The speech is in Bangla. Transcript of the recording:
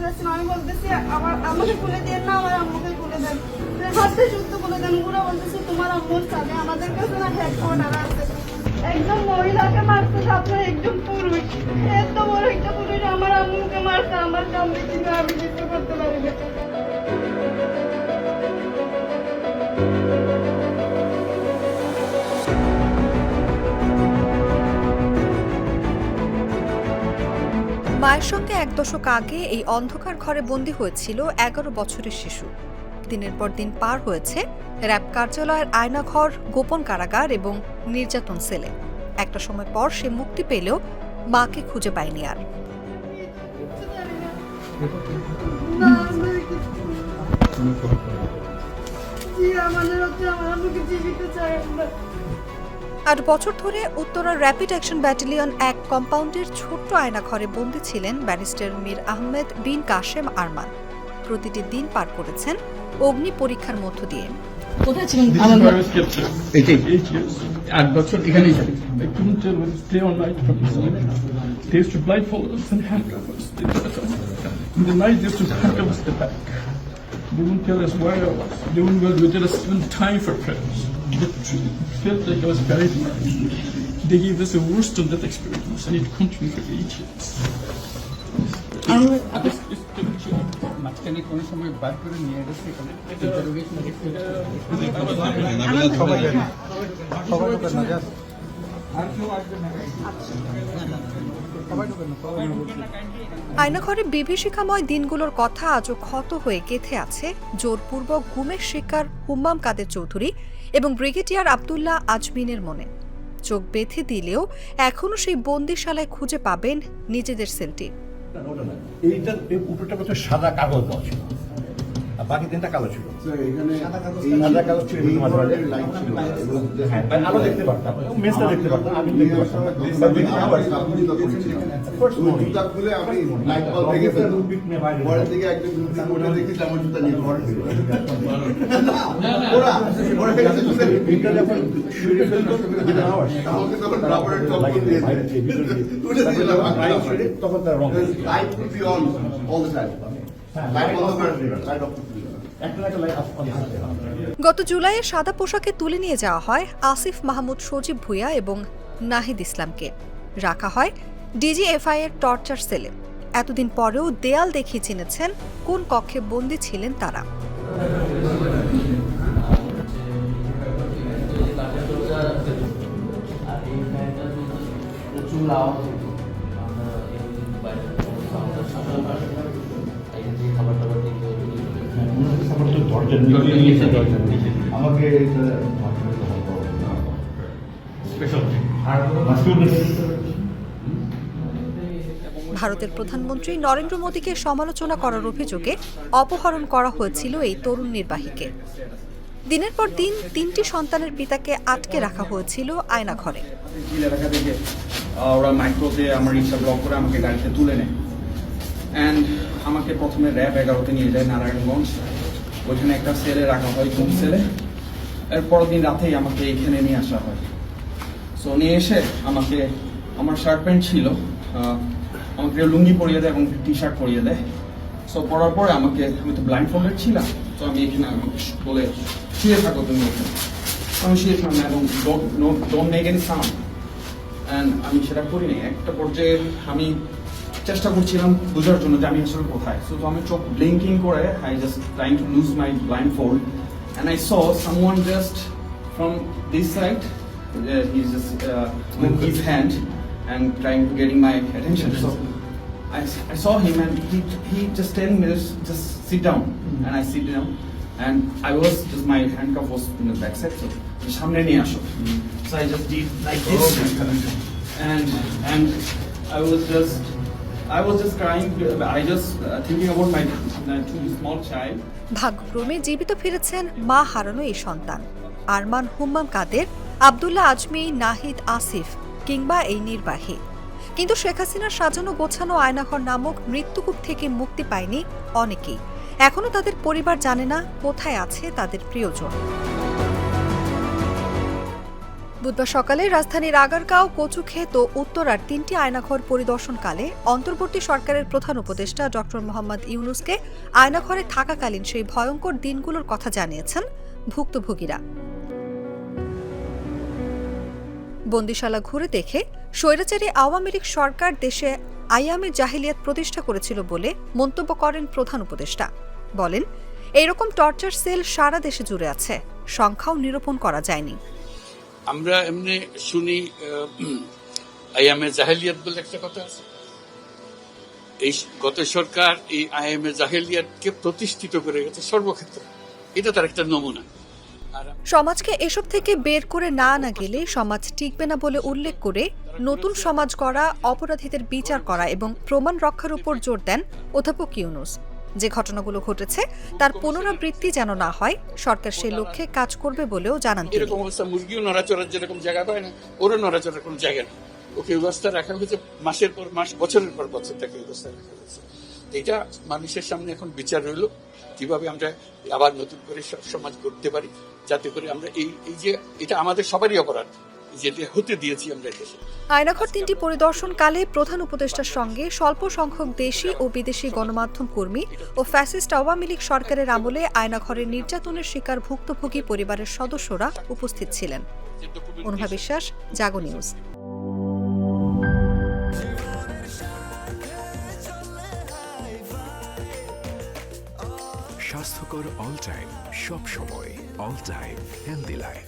যাচ্ছিল, আমি বলতেছি আমাকে খুলে দেন না, আমার আম্মুকে খুলে দেন, হাতে শুদ্ধ খুলে দেন। ওরা বলতেছে তোমার আম্মুর সাথে আমাদের কাছে না হেডকোয়ার্টার আছে, একদম মহিলাকে মারতেছে আপনার একজন পুরুষ, এত বড় একটা পুরুষ আমার আম্মুকে মারছে, আমার সামনে কিন্তু আমি কিছু করতে পারি না। মায়ের সঙ্গে ১ দশক আগে এই অন্ধকার ঘরে বন্দী হয়েছিল ১১ বছরের শিশু। দিনের পর দিন পার হয়েছে র‍্যাব কার্যালয়ের আয়নাঘর, গোপন কারাগার এবং নির্যাতন সেলে। একটা সময় পর সে মুক্তি পেলেও মাকে খুঁজে পায়নি আর। না, জি, আমাদের হচ্ছে আমার আম্মুকে জীবিত চাই আমরা। ৮ বছর ধরে উত্তরার র্যাপিড অ্যাকশন ব্যাটালিয়ন ১ কম্পাউন্ডের ছোট্ট আয়নাঘরে বন্দী ছিলেন ব্যারিস্টার মীর আহমেদ বিন কাশেম আরমান। প্রতিটি দিন পার করেছেন অগ্নি পরীক্ষার মধ্য দিয়ে। কোথায় ছিলেন? At বছর এখানেই ছিলেন। I couldn't tell whether to stay all night from the sun. They used to blindfold us and handcuff us. In the night they used to handcuff us to the back. They wouldn't tell us where I was. They wouldn't tell us even time for prayers. Literally, it felt like I was buried alive. They gave us a worse than that experience, and it continued for 8 years. মাঝখানে কোনো সময় বার করে নিয়ে গেছে আয়নাঘরে বিভীষিকাময় দিনগুলোর কথা আজও ক্ষত হয়ে গেঁথে আছে জোরপূর্বক গুমের শিকার হুম্মাম কাদের চৌধুরী এবং ব্রিগেডিয়ার আব্দুল্লাহ আজমিনের মনে। চোখ বেঁধে দিলেও এখনো সেই বন্দিশালায় খুঁজে পাবেন নিজেদের সেলটি। এইটার উপরটা কত সাদা কাগজ দেওয়া ছিল, আর বাকি তিনটা কালো ছিল। সাদা কাগজ ছিল, মাঝে মাঝে লাইট ছিল, আলো দেখতে পারতাম, মেসটা দেখতে পারতাম, আমি দেখতে পারতাম। পরের দিকে একজন ওটা দেখি আমার জুতা নিয়ে ঘরে আমাকে তখন রাবারের চপ্পল দিয়ে তখন তার রং light will be on all the time, light বন্ধ করে দিবেন, লাইট অফ করে দিবেন। গত জুলাইয়ে সাদা পোশাকে তুলে নিয়ে যাওয়া হয় আসিফ মাহমুদ, সজীব ভুঁইয়া এবং নাহিদ ইসলামকে। রাখা হয় ডিজিএফআই এর টর্চার সেলে। এতদিন পরেও দেয়াল দেখিয়ে চিনেছেন কোন কক্ষে বন্দী ছিলেন তারা। আমাকে ভারতের প্রধানমন্ত্রী নরেন্দ্র মোদীকে সমালোচনা করার অভিযোগে অপহরণ করা হয়েছিল এই তরুণ নির্বাহীকে। দিনের পর দিন ৩টি সন্তানের পিতাকে আটকে রাখা হয়েছিল আয়নাঘরে। ওরা মাইক্রোতে আমার রিক্সা ব্লক করে আমাকে গাড়িতে তুলে নেয় অ্যান্ড আমাকে প্রথমে র‍্যাব 11-তে নিয়ে যায় নারায়ণগঞ্জ। ওইখানে একটা সেলে রাখা হয়, ঘুম সেলে। এর পরের দিন রাতেই আমাকে এখানে নিয়ে আসা হয়। সো নিয়ে এসে আমাকে, আমার শার্ট প্যান্ট ছিল, আমাকে লুঙ্গি পরিয়ে দেয় এবং টি শার্ট পরিয়ে দেয়। সো পরার পরে আমাকে, আমি তো ব্লাইন্ড ফোল্ডেড ছিলাম, তো আমি এখানে আমাকে বলে শুয়ে থাকো তুমি এখানে। আমি শুয়ে থাকলাম এবং don't make any sound, and আমি সেটা করিনি। একটা পর্যায়ে আমি চেষ্টা করছিলাম বোঝার জন্য যে আমি আসলে কোথায়। সো আমি চোখ ব্লিঙ্কিং করে I just trying to lose my blind fold and I saw someone just from this side, he's just moving his hand and trying to getting my attention. So I saw him and he just 10 minutes just sit down, and I sit down and I was just, my handcuff was in the back side, so samne niye asho. So I just did like this and I was just crying. I just thinking about my two small child. ভাগ্যক্রমে জীবিত ফিরেছেন মা হারানো এই সন্তান আরমান, হুম্মাম কাদের, আব্দুল্লাহ আজমি, নাহিদ, আসিফ কিংবা এই নির্বাহী। কিন্তু শেখ হাসিনার সাজানো গোছানো আয়নাঘর নামক মৃত্যুকূপ থেকে মুক্তি পায়নি অনেকেই। এখনো তাদের পরিবার জানে না কোথায় আছে তাদের প্রিয়জন। বুধবার সকালে রাজধানীর আগারগাঁও, কচুক্ষেত ও উত্তরার 3টি আয়নাঘর পরিদর্শনকালে অন্তর্বর্তী সরকারের প্রধান উপদেষ্টা ডক্টর মোহাম্মদ ইউনূসকে আয়নাঘরে থাকাকালীন সেই ভয়ঙ্কর দিনগুলোর কথা জানিয়েছেন ভুক্তভোগীরা। বন্দিশালা ঘুরে দেখে স্বৈরাচারী আওয়ামী লীগ সরকার দেশে আইয়ামে জাহিলিয়াত প্রতিষ্ঠা করেছিল বলে মন্তব্য করেন প্রধান উপদেষ্টা। বলেন, এইরকম টর্চার সেল সারা দেশে জুড়ে আছে, সংখ্যাও নিরূপণ করা যায়নি। আমরা এমনি শুনি আইএমএ জাহেলিয়াত বলে একটা কথা আছে। এই গত সরকার এই আইএমএ জাহেলিয়াতকে প্রতিষ্ঠিত করে গেছে সর্বক্ষেত্রে, এটা তার একটা নমুনা। সমাজকে এসব থেকে বের করে না আনা গেলে সমাজ টিকবে না বলে উল্লেখ করে নতুন সমাজ গড়া, অপরাধীদের বিচার করা এবং প্রমাণ রক্ষার উপর জোর দেন অধ্যাপক ইউনূস। যে ঘটনাগুলো ঘটেছে তার পুনরাবৃত্তি যেন না হয়, সরকার সেই লক্ষ্যে কাজ করবে বলেও জানান তিনি। এরকম অবস্থা মুরগিও নড়াচড়ার যেরকম জায়গা পায় না, ওরও নড়াচড়ার কোনো জায়গা নেই। ওকে ব্যবস্থা রাখা হয়েছে মাসের পর মাস, বছরের পর বছর তাকে ব্যবস্থা রাখা হয়েছে। এটা মানুষের সামনে এখন বিচার রইল, কিভাবে আমরা আবার নতুন করে সমাজ করতে পারি, যাতে করে আমরা এই যে এটা আমাদের সবারই অপরাধ যেটা হতে দিয়েছি আমরা দেশে। আয়নাঘর 3টি পরিদর্শনকালে প্রধান উপদেষ্টার সঙ্গে স্বল্প সংখ্যক দেশি ও বিদেশি গণমাধ্যম কর্মী ও ফ্যাসিস্ট আওয়ামী লীগ সরকারের আমলে আয়নাঘরের নির্যাতনের শিকার ভুক্তভোগী পরিবারের সদস্যরা উপস্থিত ছিলেন। অনুভা বিশ্বাস, জাগো নিউজ। স্বাস্থ্যকর অল টাইম, সব সময় অল টাইম হেলদি লাইফ।